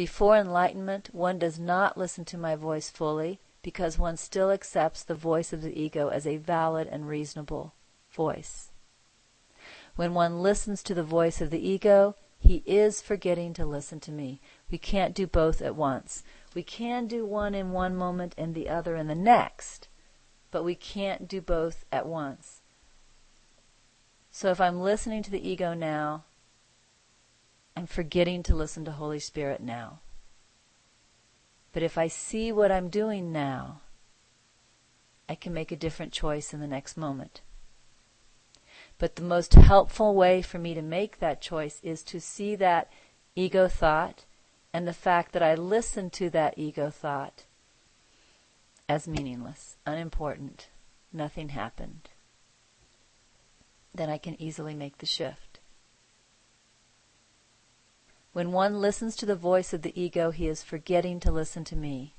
Before enlightenment, one does not listen to my voice fully because one still accepts the voice of the ego as a valid and reasonable voice. When one listens to the voice of the ego, he is forgetting to listen to me. We can't do both at once. We can do one in one moment and the other in the next, but we can't do both at once. So if I'm listening to the ego now, I'm forgetting to listen to Holy Spirit now. But if I see what I'm doing now, I can make a different choice in the next moment. But the most helpful way for me to make that choice is to see that ego thought and the fact that I listened to that ego thought as meaningless, unimportant, nothing happened. Then I can easily make the shift. When one listens to the voice of the ego, he is forgetting to listen to me.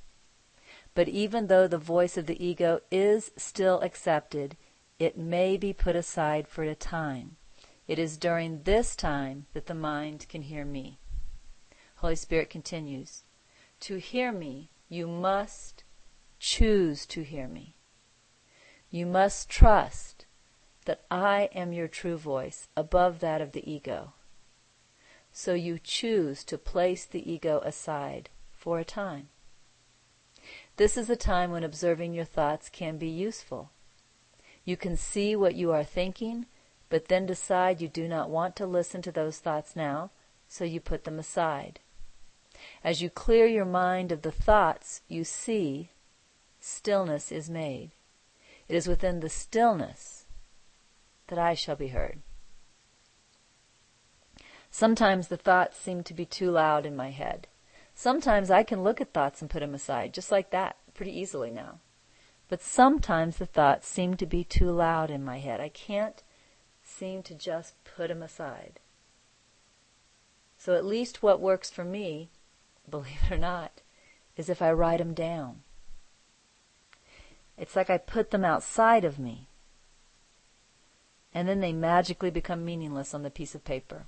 But even though the voice of the ego is still accepted, it may be put aside for a time. It is during this time that the mind can hear me. Holy Spirit continues, to hear me, you must choose to hear me. You must trust that I am your true voice above that of the ego. So you choose to place the ego aside for a time. This is a time when observing your thoughts can be useful. You can see what you are thinking, but then decide you do not want to listen to those thoughts now, so you put them aside. As you clear your mind of the thoughts you see, stillness is made. It is within the stillness that I shall be heard. Sometimes the thoughts seem to be too loud in my head. Sometimes I can look at thoughts and put them aside, just like that, pretty easily now. But sometimes the thoughts seem to be too loud in my head. I can't seem to just put them aside. So at least what works for me, believe it or not, is if I write them down. It's like I put them outside of me, and then they magically become meaningless on the piece of paper.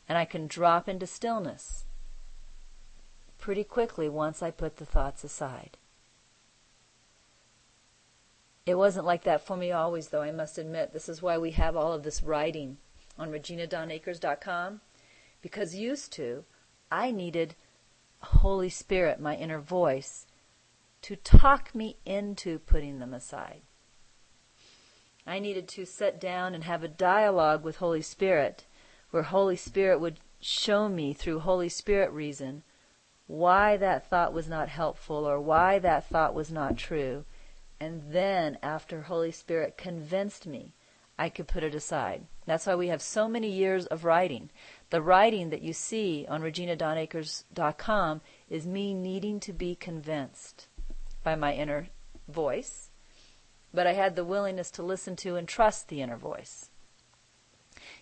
And I can drop into stillness pretty quickly once I put the thoughts aside. It wasn't like that for me always, though, I must admit. This is why we have all of this writing on reginadonakers.com, because used to, I needed Holy Spirit, my inner voice, to talk me into putting them aside. I needed to sit down and have a dialogue with Holy Spirit, where Holy Spirit would show me through Holy Spirit reason why that thought was not helpful or why that thought was not true. And then, after Holy Spirit convinced me, I could put it aside. That's why we have so many years of writing. The writing that you see on reginadonakers.com is me needing to be convinced by my inner voice. But I had the willingness to listen to and trust the inner voice.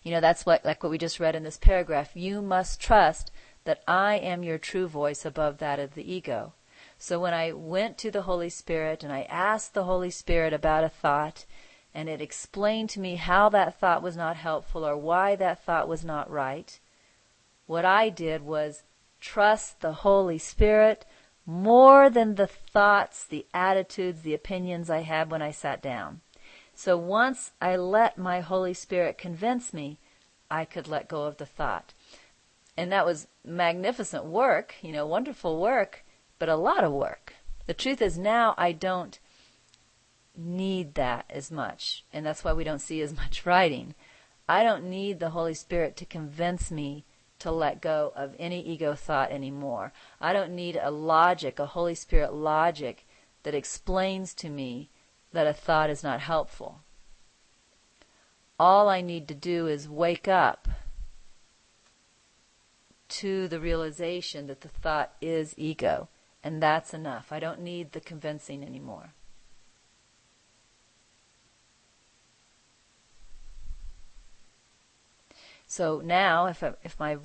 You know, that's like what we just read in this paragraph. You must trust that I am your true voice above that of the ego. So when I went to the Holy Spirit and I asked the Holy Spirit about a thought, and it explained to me how that thought was not helpful or why that thought was not right, what I did was trust the Holy Spirit more than the thoughts, the attitudes, the opinions I had when I sat down. So once I let my Holy Spirit convince me, I could let go of the thought. And that was magnificent work, wonderful work, but a lot of work. The truth is now I don't need that as much, and that's why we don't see as much writing. I don't need the Holy Spirit to convince me to let go of any ego thought anymore. I don't need a Holy Spirit logic that explains to me that a thought is not helpful. All I need to do is wake up to the realization that the thought is ego. And that's enough. I don't need the convincing anymore. So now, if my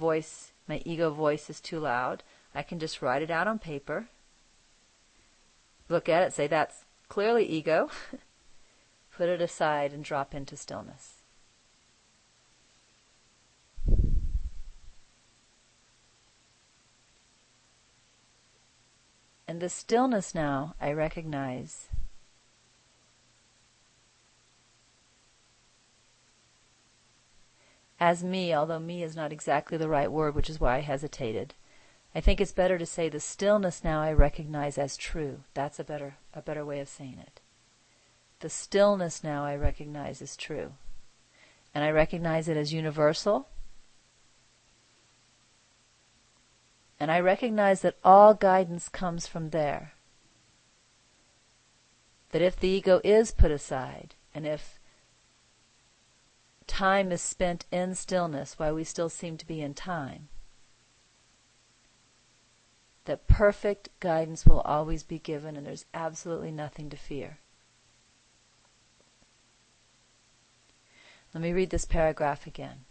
ego voice is too loud, I can just write it out on paper, look at it, say that's clearly ego, put it aside and drop into stillness. And the stillness now I recognize as me, although me is not exactly the right word, which is why I hesitated. I think it's better to say the stillness now I recognize as true. That's a better way of saying it. The stillness now I recognize as true. And I recognize it as universal. And I recognize that all guidance comes from there. That if the ego is put aside, and if time is spent in stillness while we still seem to be in time, that perfect guidance will always be given, and there's absolutely nothing to fear. Let me read this paragraph again.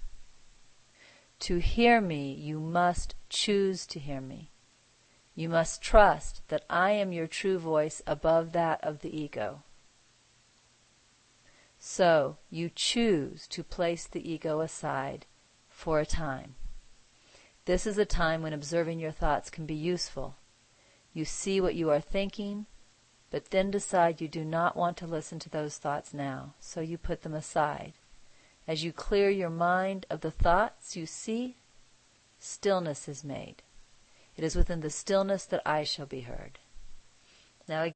To hear me, you must choose to hear me. You must trust that I am your true voice above that of the ego. So, you choose to place the ego aside for a time. This is a time when observing your thoughts can be useful. You see what you are thinking, but then decide you do not want to listen to those thoughts now, so you put them aside. As you clear your mind of the thoughts you see, stillness is made. It is within the stillness that I shall be heard. Now